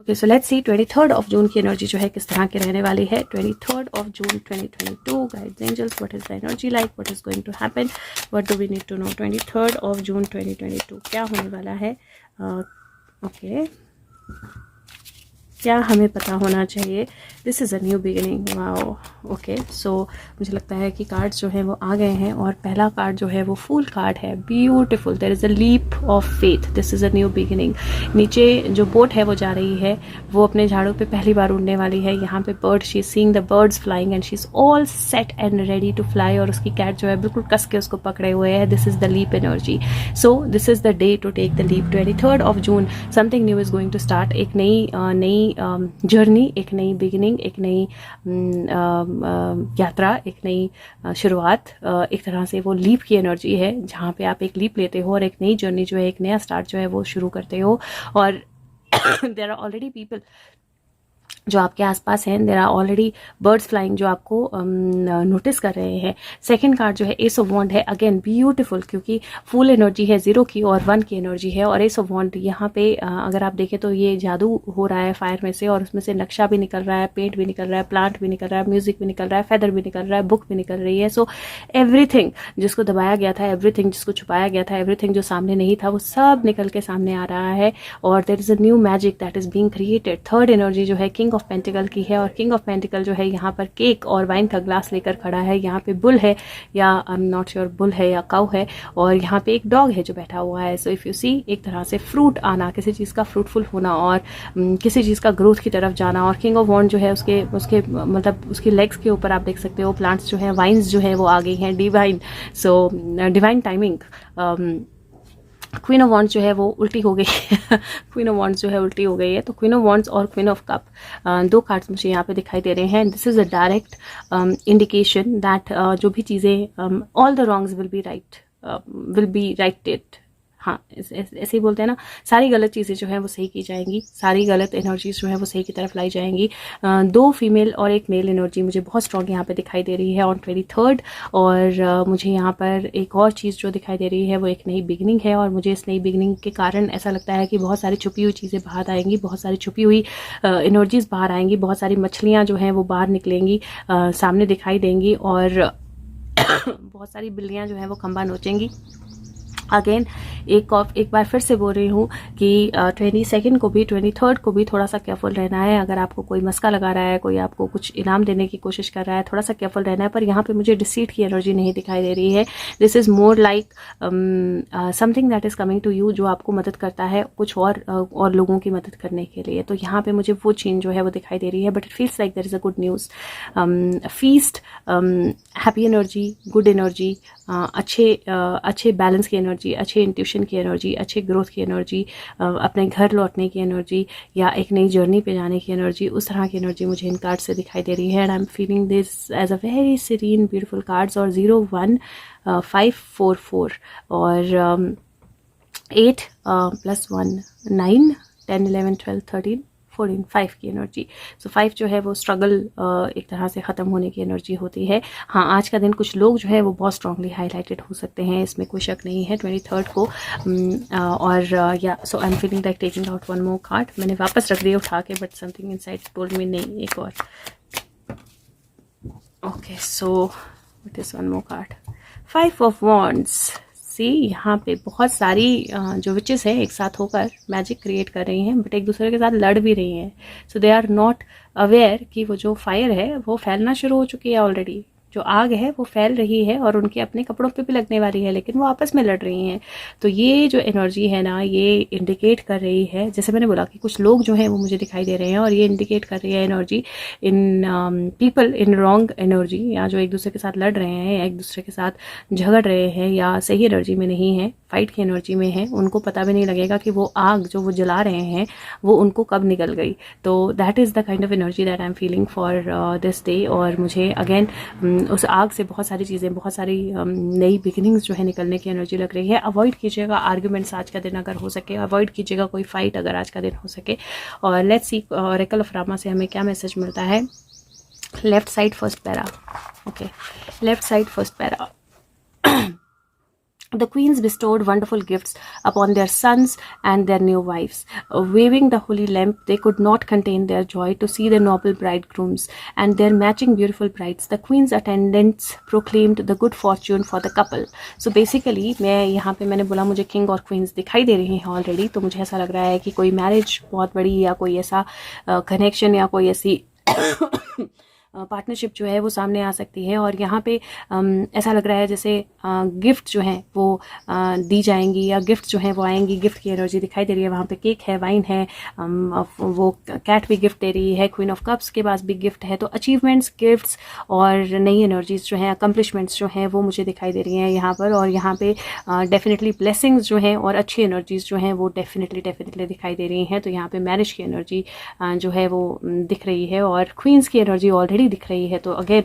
Okay, so let's see 23rd of जून की energy जो है किस तरह की रहने वाली है. 23rd of June 2022, guides angels, what is the energy like, what is going to happen, what do we need to know. 23rd of June 2022 क्या होने वाला है. ओके, क्या हमें पता होना चाहिए. This is a new beginning. Wow. Okay, so मुझे लगता है कि कार्ड्स जो हैं वो आ गए हैं और पहला कार्ड जो है वो फूल कार्ड है. Beautiful. There is a leap of faith. This is a new beginning. नीचे जो बोट है वो जा रही है, वो अपने झाड़ों पे पहली बार उड़ने वाली है. यहाँ पे bird, she is seeing the birds flying and she is all set and ready to fly. और उसकी कैट जो है बिल्कुल कस के उसको पकड़े हुए है. This is the leap energy. So this is the day to take the leap. 23rd of June something new is going to start. एक नई जर्नी, एक नई बिगिनिंग, एक नई यात्रा, एक नई शुरुआत. एक तरह से वो लीप की एनर्जी है जहाँ पे आप एक लीप लेते हो और एक नई जर्नी जो है, एक नया स्टार्ट जो है वो शुरू करते हो. और देयर आर ऑलरेडी पीपल जो आपके आसपास हैं. There are already birds flying जो आपको नोटिस कर रहे हैं. सेकंड कार्ड जो है एस ऑफ वॉन्ड है. अगेन ब्यूटीफुल, क्योंकि फुल एनर्जी है 0 की और 1 की एनर्जी है. और एस ऑफ वॉन्ड यहाँ पे अगर आप देखें तो ये जादू हो रहा है फायर में से, और उसमें से नक्शा भी निकल रहा है, पेंट भी निकल रहा है, प्लांट भी निकल रहा है, म्यूजिक भी निकल रहा है, फेदर भी निकल रहा है, बुक भी निकल रही है. सो एवरीथिंग जिसको दबाया गया था, एवरीथिंग जिसको छुपाया गया था, एवरीथिंग जो सामने नहीं था, वो सब निकल के सामने आ रहा है. और there is a new magic that is being created. Third energy जो है किंग ऑफ पेंटिकल की है. और किंग ऑफ पेंटिकल जो है यहाँ पर केक और वाइन का ग्लास लेकर खड़ा है. यहाँ पे बुल है, या I am not sure bull है या काउ है. और यहाँ पे एक डॉग है जो बैठा हुआ है. सो इफ यू सी, एक तरह से फ्रूट आना, किसी चीज़ का फ्रूटफुल होना और किसी चीज़ का ग्रोथ की तरफ जाना. और किंग ऑफ वॉन्ड जो है उसके उसके मतलब उसके लेग्स के ऊपर आप देख सकते हो प्लांट्स जो है, वाइन्स जो है वो आ गई हैं. Divine, so divine timing. Queen of wands जो है वो उल्टी हो गई क्वीन ऑफ वॉन्ड्स जो है उल्टी हो गई है. तो क्वीन ऑफ वॉन्ड्स और क्वीन ऑफ कप, दो कार्ड्स मुझे यहाँ पे दिखाई दे रहे हैं. This is a direct indication that जो भी चीज़ें, all the wrongs will be righted. हाँ, ऐसे ही बोलते हैं ना, सारी गलत चीज़ें जो हैं वो सही की जाएंगी, सारी गलत एनर्जीज जो हैं वो सही की तरफ लाई जाएंगी. 2 फीमेल और 1 मेल एनर्जी मुझे बहुत स्ट्रॉन्ग यहाँ पे दिखाई दे रही है ऑन 23rd. और मुझे यहाँ पर एक और चीज़ जो दिखाई दे रही है वो एक नई बिगनिंग है. और मुझे इस नई बिगनिंग के कारण ऐसा लगता है कि बहुत सारी छुपी हुई चीज़ें बाहर आएंगी, बहुत सारी छुपी हुई एनर्जीज बाहर आएंगी, बहुत सारी मछलियाँ जो हैं वो बाहर निकलेंगी, सामने दिखाई देंगी. और बहुत सारी बिल्लियाँ जो हैं वो खंबा नोचेंगी. अगेन एक बार फिर से बोल रही हूँ कि 22nd को भी 23rd को भी थोड़ा सा केयरफुल रहना है. अगर आपको कोई मस्का लगा रहा है, कोई आपको कुछ इनाम देने की कोशिश कर रहा है, थोड़ा सा केयरफुल रहना है. पर यहाँ पे मुझे डिसीट की एनर्जी नहीं दिखाई दे रही है. This is more like something that is coming to you, जो आपको मदद करता है कुछ और लोगों की मदद करने के लिए. तो यहाँ पे मुझे वो चीज़ जो है वो दिखाई दे रही है. But it feels like there is a good news, feast, happy energy, good energy, अच्छे बैलेंस की एनर्जी, अच्छे इंट्यूशन की एनर्जी, अच्छे ग्रोथ की एनर्जी, अपने घर लौटने की एनर्जी, या एक नई जर्नी पे जाने की एनर्जी. उस तरह की एनर्जी मुझे इन कार्ड से दिखाई दे रही है. And I am feeling this as a very serene beautiful cards. और 0, 1, 5, 4, 4 और 8 + 1, 9, 10, 11, 12, 13, 14, 5 की एनर्जी. सो 5 जो है वो स्ट्रगल एक तरह से ख़त्म होने की एनर्जी होती है. हाँ, आज का दिन कुछ लोग जो है वो बहुत स्ट्रांगली हाईलाइटेड हो सकते हैं, इसमें कोई शक नहीं है 23rd को. और या so I am feeling like taking out 1 more card. मैंने वापस रख दिया उठा के, but something inside told me नहीं, एक और. Okay, so what is 1 more card. 5 of wands. यहाँ पे बहुत सारी जो विचेस हैं एक साथ होकर मैजिक क्रिएट कर रही हैं, बट एक दूसरे के साथ लड़ भी रही हैं. सो दे आर नॉट अवेयर कि वो जो फायर है वो फैलना शुरू हो चुकी है ऑलरेडी. जो आग है वो फैल रही है और उनके अपने कपड़ों पे भी लगने वाली है, लेकिन वो आपस में लड़ रही हैं. तो ये जो एनर्जी है ना, ये इंडिकेट कर रही है, जैसे मैंने बोला कि कुछ लोग जो हैं वो मुझे दिखाई दे रहे हैं, और ये इंडिकेट कर रही है energy in people in wrong energy, या जो एक दूसरे के साथ लड़ रहे हैं, या एक दूसरे के साथ झगड़ रहे हैं, या सही एनर्जी में नहीं है, फाइट की एनर्जी में है. उनको पता भी नहीं लगेगा कि वो आग जो वो जला रहे हैं वो उनको कब निकल गई. तो that is the kind of energy that I am feeling for this day. और मुझे अगेन उस आग से बहुत सारी चीज़ें, बहुत सारी नई बिगिनिंग्स जो है निकलने की एनर्जी लग रही है. अवॉइड कीजिएगा आर्ग्यूमेंट्स आज का दिन अगर हो सके, अवॉइड कीजिएगा कोई फाइट अगर आज का दिन हो सके. और let's see oracle of Rama से हमें क्या मैसेज मिलता है. Left side first para. Okay, left side first para. The queens bestowed wonderful gifts upon their sons and their new wives. Waving the holy lamp, they could not contain their joy to see the noble bridegrooms and their matching beautiful brides. The queen's attendants proclaimed the good fortune for the couple. So basically, मैं यहाँ पे मैंने बोला मुझे king और queen's दिखाई दे रही हैं ऑलरेडी, तो मुझे ऐसा लग रहा है कि कोई मैरिज बहुत बड़ी या कोई ऐसा कनेक्शन या कोई ऐसी पार्टनरशिप जो है वो सामने आ सकती है। और यहाँ पे ऐसा लग रहा है जैसे गिफ्ट जो हैं वो दी जाएंगी या गिफ्ट जो हैं वो आएंगी। गिफ्ट की एनर्जी दिखाई दे रही है। वहाँ पे केक है, वाइन है, वो कैट भी गिफ्ट दे रही है, क्वीन ऑफ कप्स के पास भी गिफ्ट है। तो अचीवमेंट्स, गिफ्ट्स और नई एनर्जीज जो हैं, अकम्पलिशमेंट्स जो हैं वो मुझे दिखाई दे रही हैं यहाँ पर। और यहाँ पे डेफिनेटली ब्लेसिंग्स जो हैं और अच्छी एनर्जीज जो हैं वो डेफिनेटली दिखाई दे रही हैं। तो यहाँ पे मैरिज की एनर्जी जो है वो दिख रही है और क्वींस की एनर्जी ऑलरेडी दिख रही है। तो अगेन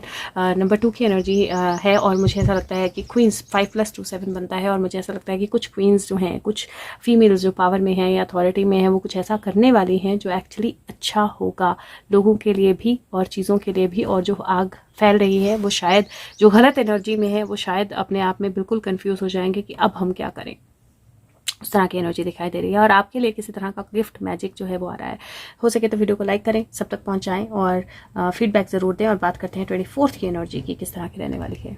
नंबर 2 की एनर्जी है और मुझे ऐसा लगता है कि क्वींस 5 + 2 7 बनता है। और मुझे ऐसा लगता है कि कुछ क्वींस जो हैं, कुछ फीमेल्स जो पावर में हैं या अथॉरिटी में हैं, वो कुछ ऐसा करने वाली हैं जो एक्चुअली अच्छा होगा लोगों के लिए भी और चीज़ों के लिए भी। और जो आग फैल रही है वो शायद जो गलत एनर्जी में है वो शायद अपने आप में बिल्कुल कंफ्यूज हो जाएंगे कि अब हम क्या करें। उस तरह की एनर्जी दिखाई दे रही है। और आपके लिए किसी तरह का गिफ्ट मैजिक जो है वो आ रहा है। हो सके तो वीडियो को लाइक करें, सब तक पहुंचाएं और फीडबैक ज़रूर दें। और बात करते हैं 24th की एनर्जी की किस तरह की रहने वाली है।